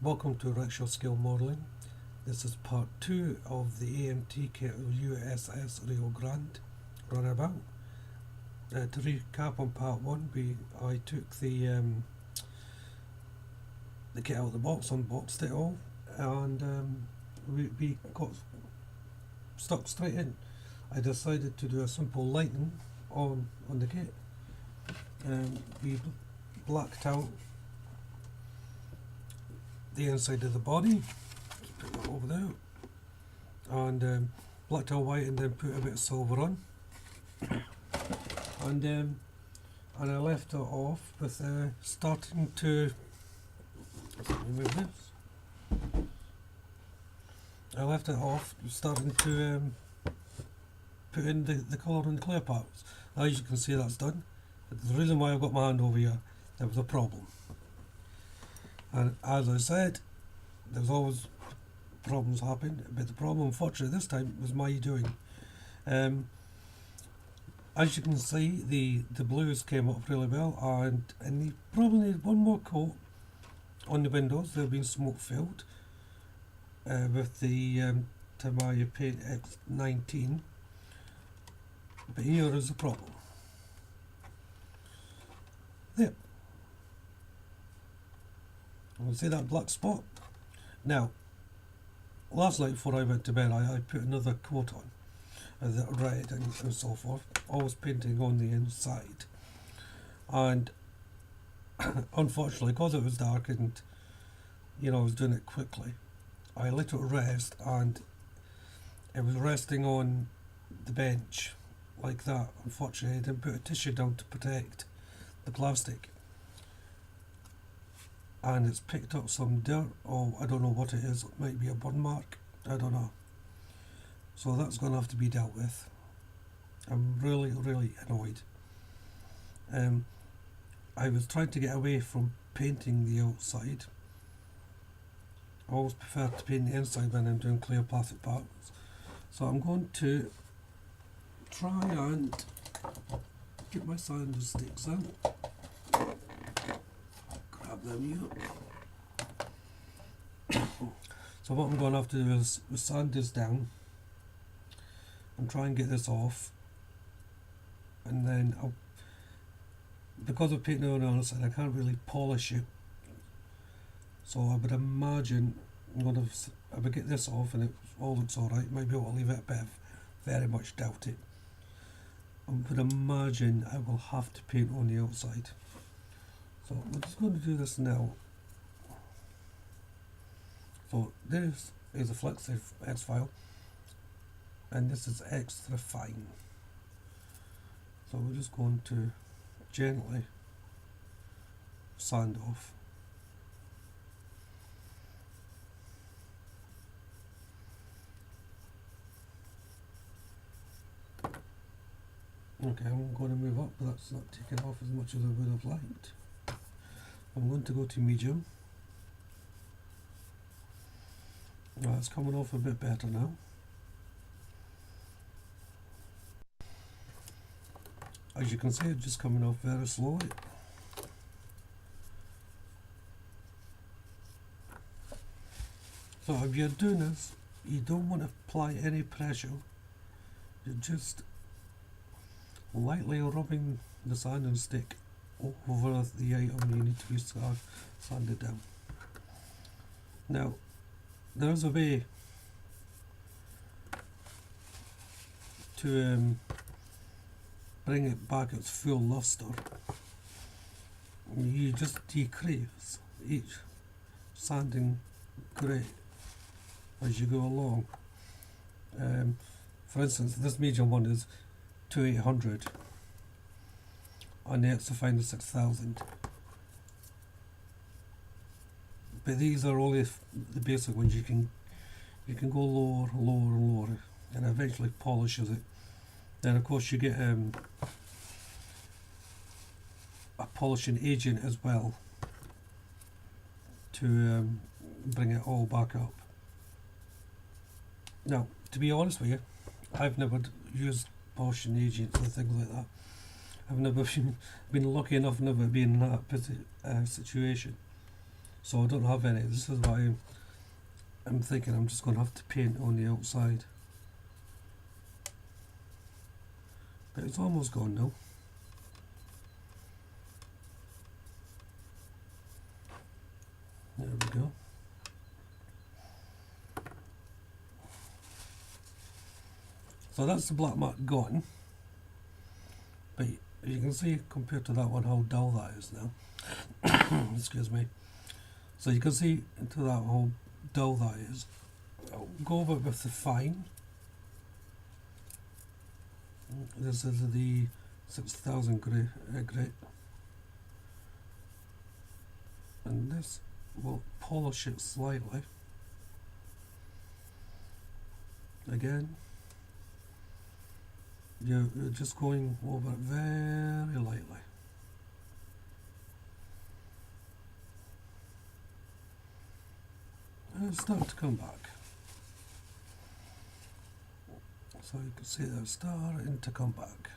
Welcome to Rickshaw Scale Modelling. This is part 2 of the AMT kit of USS Rio Grande Runabout. To recap on part 1, I took the kit out of the box, unboxed it all, and we got stuck straight in. I decided to do a simple lighting on the kit. We blacked out the inside of the body, just put that over there, and blacked out white, and then put a bit of silver on, and I left it off with starting to remove this. I left it off starting to put in the colour on the clear parts. Now, as you can see, that's done. But the reason why I've got my hand over here, there was a problem. And as I said, there's always problems happen, but the problem, unfortunately, this time was my doing. As you can see, the blues came up really well, and they probably need one more coat on the windows. They've been smoke filled with the Tamiya Paint X19. But here is the problem. There. You can see that black spot? Now, last night before I went to bed, I put another coat on, the red and so forth, always painting on the inside. And unfortunately, because it was dark and I was doing it quickly, I let it rest, and it was resting on the bench like that. Unfortunately, I didn't put a tissue down to protect the plastic, and it's picked up some dirt, or I don't know what it is. It might be a burn mark, I don't know. So that's going to have to be dealt with. I'm really annoyed. I was trying to get away from painting the outside. I always prefer to paint the inside when I'm doing clear plastic parts. So I'm going to try and get my sander sticks out. Grab them here. So what I'm going to have to do is sand this down and try and get this off, and then because of painting on the other side, I can't really polish it. So I would imagine I would get this off and it all looks alright. Might be able to leave it, but I very much doubt it. I would imagine I will have to paint on the outside. So we're just going to do this now. So this is a Flexi X file, and this is extra fine. So we're just going to gently sand off. Okay, I'm going to move up, but that's not taking off as much as I would have liked. I'm going to go to medium. Now it's coming off a bit better now. As you can see, it's just coming off very slowly. So if you're doing this, you don't want to apply any pressure. You're just lightly rubbing the sanding stick over the item you need to be sanded down. Now, there's a way to bring it back its full luster. You just decrease each sanding grade as you go along. For instance, this medium one is 2800 and the extra fine is 6000. But these are only the basic ones. You can go lower, and eventually polishes it. Then of course you get a polishing agent as well to bring it all back up. Now, to be honest with you, I've never used polishing agents or things like that. I've never been lucky enough, never been in that situation. so I don't have any. This is why I'm thinking I'm just going to have to paint on the outside. But it's almost gone now. There we go. So that's the black mat gone. But you can see compared to that one how dull that is now. Excuse me. So you can see into that how dull that is. I'll go over it with the fine. This is the 6000 grit. And this will polish it slightly. Again, you're just going over it very lightly. And it's starting to come back. So you can see that it's starting to come back.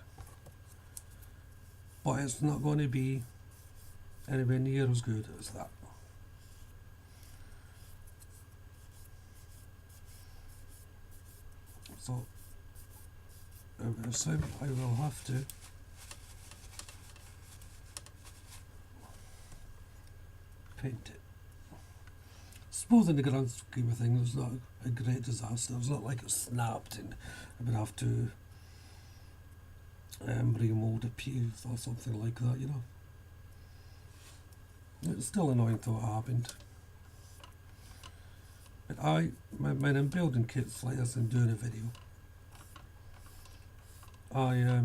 But it's not going to be anywhere near as good as that. So I assume I will have to paint it. I suppose in the grand scheme of things it's not a great disaster. It's not like it snapped and I would have to remold a piece or something like that, you know. It's still annoying though it happened. But when I'm building kits like this and doing a video, I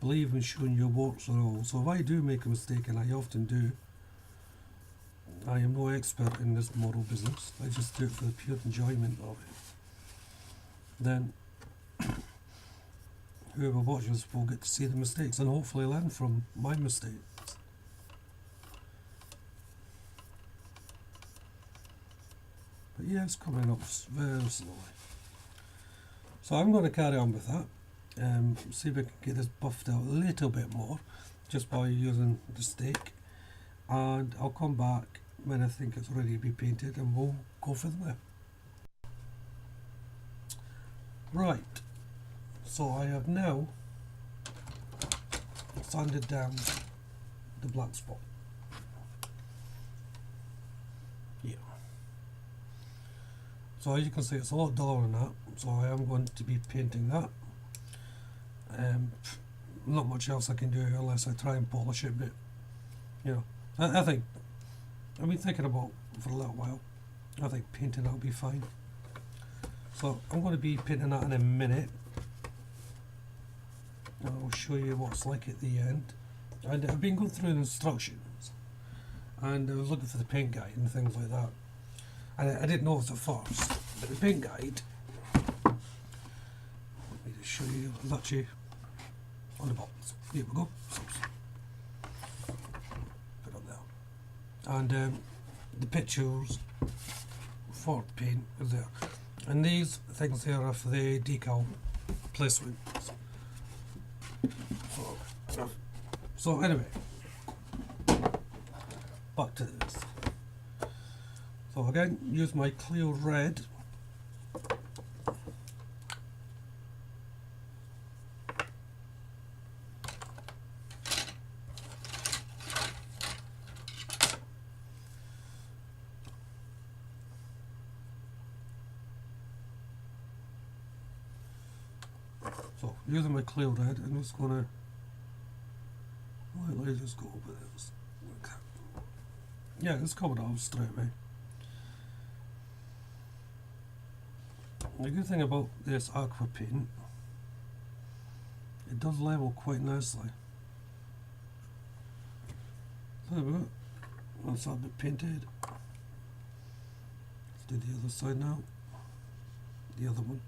believe in showing you warts and all. So if I do make a mistake, and I often do, I am no expert in this model business. I just do it for the pure enjoyment of it. Then whoever watches will get to see the mistakes and hopefully learn from my mistakes. But yeah, it's coming up very slowly. So I'm going to carry on with that. See if I can get this buffed out a little bit more just by using the stake, and I'll come back when I think it's ready to be painted and we'll go from there. Right, so I have now sanded down the black spot. Yeah. So as you can see, it's a lot duller than that, so I am going to be painting that. Not much else I can do unless I try and polish it, but you know, I think I've been thinking about it for a little while. I think painting that'll be fine. So I'm going to be painting that in a minute. I'll show you what it's like at the end. And I've been going through the instructions and I was looking for the paint guide and things like that. And I didn't notice at first, but the paint guide, let me just show you, it's actually on the box. Here we go. Put it up there. And the pictures for paint is there. And these things here are for the decal placements. So anyway, back to this. So again, use my clear red. So using my clear red, I'm just gonna let's just go over this. Yeah, it's covered off straight away. The good thing about this aqua paint, it does level quite nicely. So there we go. That's that bit painted. Let's do the other side now. The other one.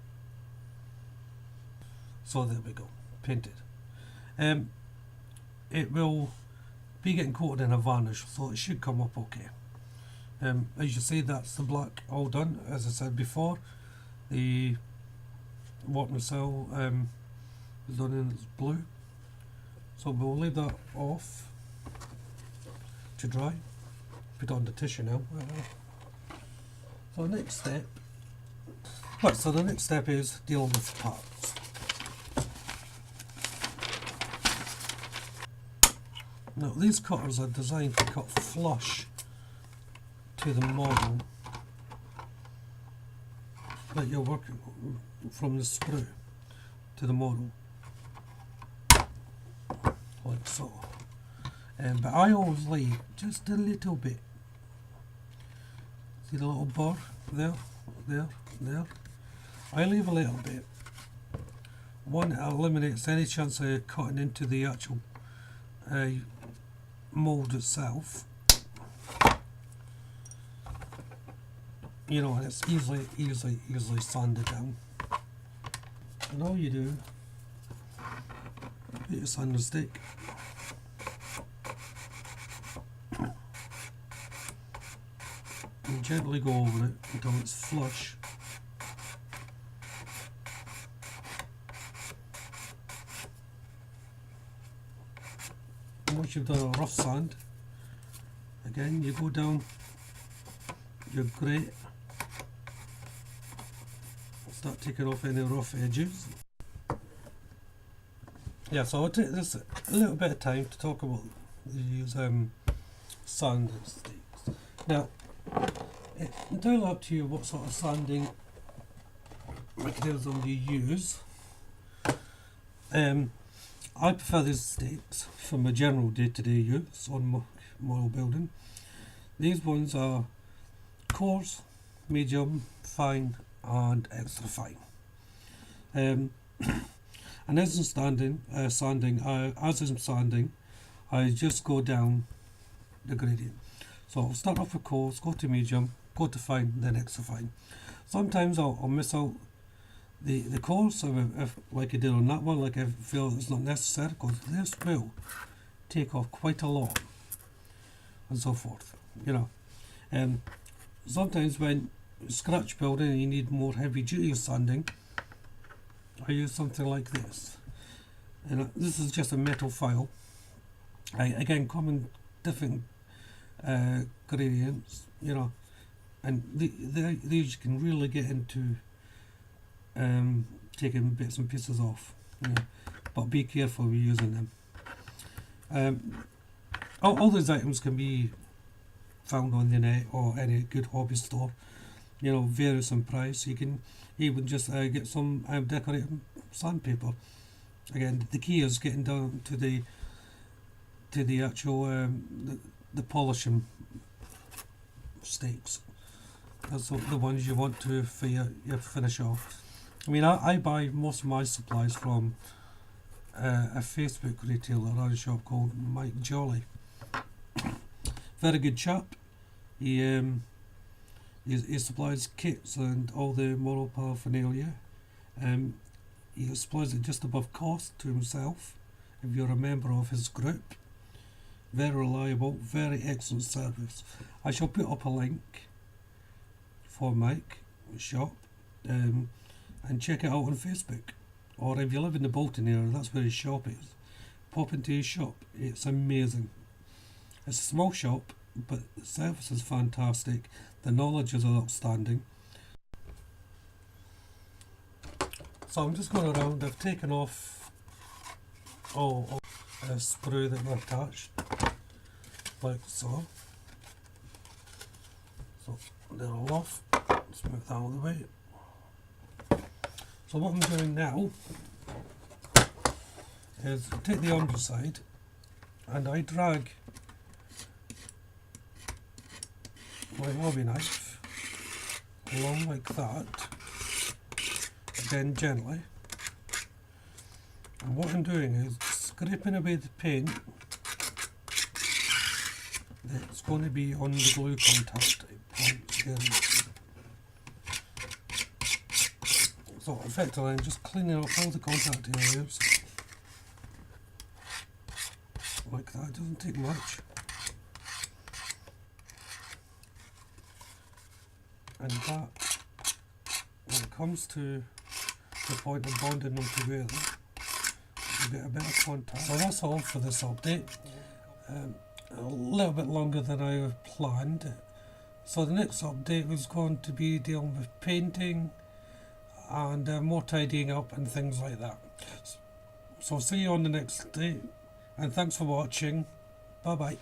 So there we go, painted. It will be getting coated in a varnish, so it should come up okay. As you see, that's the black all done. As I said before, the water cell is done in its blue. So we'll leave that off to dry. put on the tissue now. So the next step, right, so the next step is dealing with parts. Now these cutters are designed to cut flush to the model that you're working on, from the sprue to the model, like so. But I always leave just a little bit. See the little burr there, there. I leave a little bit. One, it eliminates any chance of cutting into the actual mould itself. You know, and it's easily sanded down. And all you do, put your sander stick and gently go over it until it's flush. And once you've done a rough sand, again you go down your grate, start taking off any rough edges. Yeah, so I'll take this a little bit of time to talk about these sanding sticks. Now, it's entirely up to you what sort of sanding mechanism you use. I prefer these sticks for my general day-to-day use on model building. These ones are coarse, medium, fine and extra fine. And as I'm sanding, I just go down the gradient. So I'll start off with coarse, go to medium, go to fine, then extra fine. Sometimes I'll miss out the course, if like I did on that one, like I feel it's not necessary, because this will take off quite a lot and so forth, you know. And sometimes when scratch building and you need more heavy duty sanding, I use something like this, and this is just a metal file. Again, common different gradients, you know, and these you can really get into taking bits and pieces off, you know, but be careful with using them. All these items can be found on the net or any good hobby store, you know, various in price. You can even just get some decorating sandpaper. Again, the key is getting down to the actual the polishing stakes. That's the ones you want to for your finish off. I mean, I buy most of my supplies from a Facebook retailer or a shop called Mike Jolly. Very good chap. He supplies kits and all the model paraphernalia. He supplies it just above cost to himself if you're a member of his group. Very reliable, very excellent service. I shall put up a link for Mike shop, and check it out on Facebook. Or if you live in the Bolton area, that's where his shop is. Pop into his shop. It's amazing. It's a small shop, but the service is fantastic. The knowledge is outstanding. So I'm just going around. I've taken off all the sprue that were attached, like so. So they're all off. Let's move that out of the way. So what I'm doing now is take the underside and I drag my hobby knife along like that, again gently, and what I'm doing is scraping away the paint that's going to be on the glue contact points here. So effectively I'm just cleaning up all the contact areas like that. It doesn't take much. And that, when it comes to the point of bonding them together, you get a bit of contact. So that's all for this update. a little bit longer than I have planned. So the next update is going to be dealing with painting and more tidying up and things like that. So see you on the next day, and thanks for watching. Bye bye.